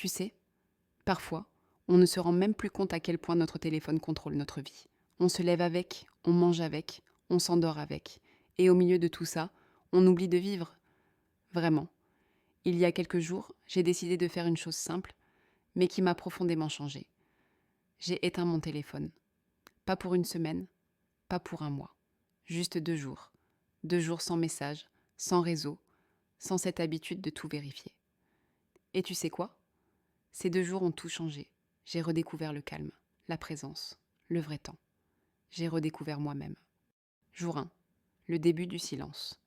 Tu sais, parfois, on ne se rend même plus compte à quel point notre téléphone contrôle notre vie. On se lève avec, on mange avec, on s'endort avec. Et au milieu de tout ça, on oublie de vivre. Vraiment. Il y a quelques jours, j'ai décidé de faire une chose simple, mais qui m'a profondément changée. J'ai éteint mon téléphone. Pas pour une semaine, pas pour un mois. Juste 2 jours. 2 jours sans message, sans réseau, sans cette habitude de tout vérifier. Et tu sais quoi? Ces 2 jours ont tout changé. J'ai redécouvert le calme, la présence, le vrai temps. J'ai redécouvert moi-même. Jour 1. Le début du silence.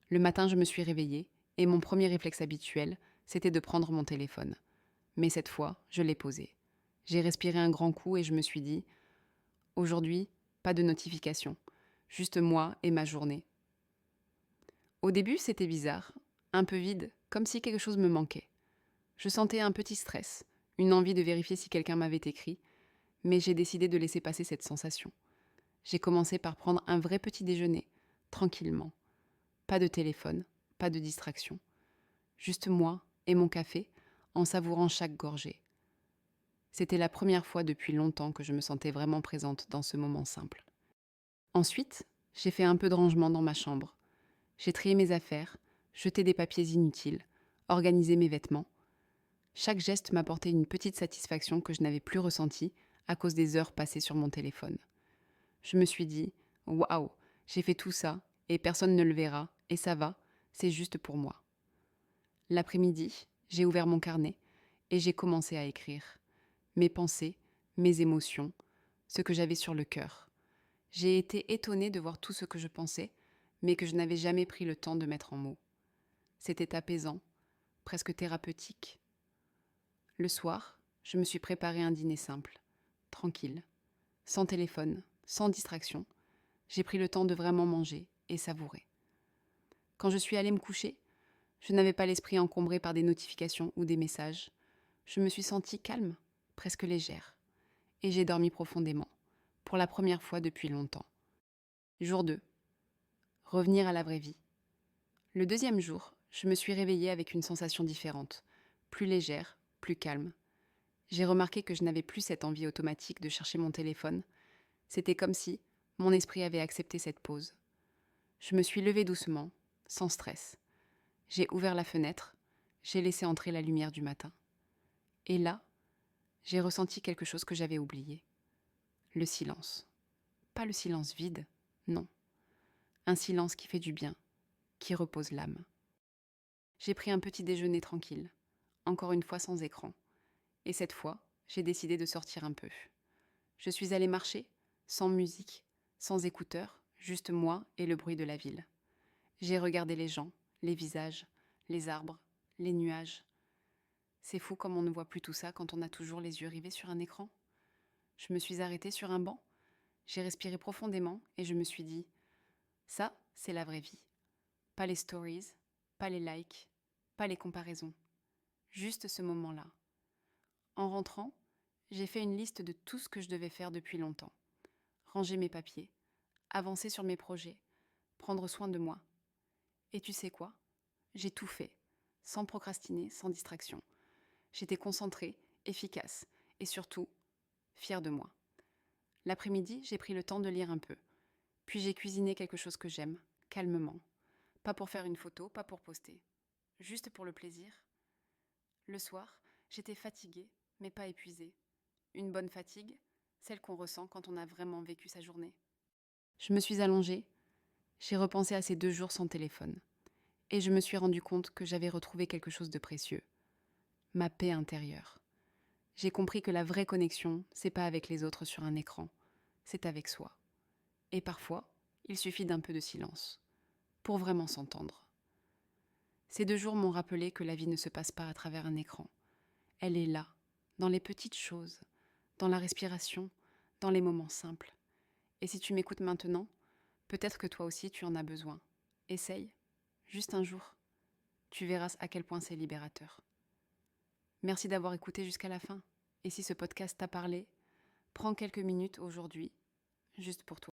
Le matin, je me suis réveillée et mon premier réflexe habituel, c'était de prendre mon téléphone. Mais cette fois, je l'ai posé. J'ai respiré un grand coup et je me suis dit, aujourd'hui, pas de notification, juste moi et ma journée. Au début, c'était bizarre, un peu vide, comme si quelque chose me manquait. Je sentais un petit stress, une envie de vérifier si quelqu'un m'avait écrit, mais j'ai décidé de laisser passer cette sensation. J'ai commencé par prendre un vrai petit déjeuner, tranquillement. Pas de téléphone, pas de distraction. Juste moi et mon café, en savourant chaque gorgée. C'était la première fois depuis longtemps que je me sentais vraiment présente dans ce moment simple. Ensuite, j'ai fait un peu de rangement dans ma chambre. J'ai trié mes affaires, jeté des papiers inutiles, organisé mes vêtements. Chaque geste m'apportait une petite satisfaction que je n'avais plus ressentie à cause des heures passées sur mon téléphone. Je me suis dit, waouh, j'ai fait tout ça et personne ne le verra et ça va, c'est juste pour moi. L'après-midi, j'ai ouvert mon carnet et j'ai commencé à écrire mes pensées, mes émotions, ce que j'avais sur le cœur. J'ai été étonnée de voir tout ce que je pensais, mais que je n'avais jamais pris le temps de mettre en mots. C'était apaisant, presque thérapeutique. Le soir, je me suis préparé un dîner simple, tranquille, sans téléphone, sans distraction. J'ai pris le temps de vraiment manger et savourer. Quand je suis allée me coucher, je n'avais pas l'esprit encombré par des notifications ou des messages. Je me suis sentie calme, presque légère. Et j'ai dormi profondément, pour la première fois depuis longtemps. Jour 2. Revenir à la vraie vie. Le deuxième jour, je me suis réveillée avec une sensation différente, plus légère, plus calme. J'ai remarqué que je n'avais plus cette envie automatique de chercher mon téléphone. C'était comme si mon esprit avait accepté cette pause. Je me suis levée doucement, sans stress. J'ai ouvert la fenêtre, j'ai laissé entrer la lumière du matin. Et là, j'ai ressenti quelque chose que j'avais oublié. Le silence. Pas le silence vide, non. Un silence qui fait du bien, qui repose l'âme. J'ai pris un petit déjeuner tranquille, encore une fois sans écran. Et cette fois, j'ai décidé de sortir un peu. Je suis allée marcher, sans musique, sans écouteurs, juste moi et le bruit de la ville. J'ai regardé les gens, les visages, les arbres, les nuages. C'est fou comme on ne voit plus tout ça quand on a toujours les yeux rivés sur un écran. Je me suis arrêtée sur un banc, j'ai respiré profondément et je me suis dit, ça, c'est la vraie vie. Pas les stories, pas les likes, pas les comparaisons. Juste ce moment-là. En rentrant, j'ai fait une liste de tout ce que je devais faire depuis longtemps. Ranger mes papiers, avancer sur mes projets, prendre soin de moi. Et tu sais quoi? J'ai tout fait, sans procrastiner, sans distraction. J'étais concentrée, efficace et surtout, fière de moi. L'après-midi, j'ai pris le temps de lire un peu. Puis j'ai cuisiné quelque chose que j'aime, calmement. Pas pour faire une photo, pas pour poster. Juste pour le plaisir. Le soir, j'étais fatiguée, mais pas épuisée. Une bonne fatigue, celle qu'on ressent quand on a vraiment vécu sa journée. Je me suis allongée, j'ai repensé à ces 2 jours sans téléphone. Et je me suis rendu compte que j'avais retrouvé quelque chose de précieux. Ma paix intérieure. J'ai compris que la vraie connexion, c'est pas avec les autres sur un écran, c'est avec soi. Et parfois, il suffit d'un peu de silence, pour vraiment s'entendre. Ces 2 jours m'ont rappelé que la vie ne se passe pas à travers un écran. Elle est là, dans les petites choses, dans la respiration, dans les moments simples. Et si tu m'écoutes maintenant, peut-être que toi aussi tu en as besoin. Essaye, juste un jour. Tu verras à quel point c'est libérateur. Merci d'avoir écouté jusqu'à la fin. Et si ce podcast t'a parlé, prends quelques minutes aujourd'hui, juste pour toi.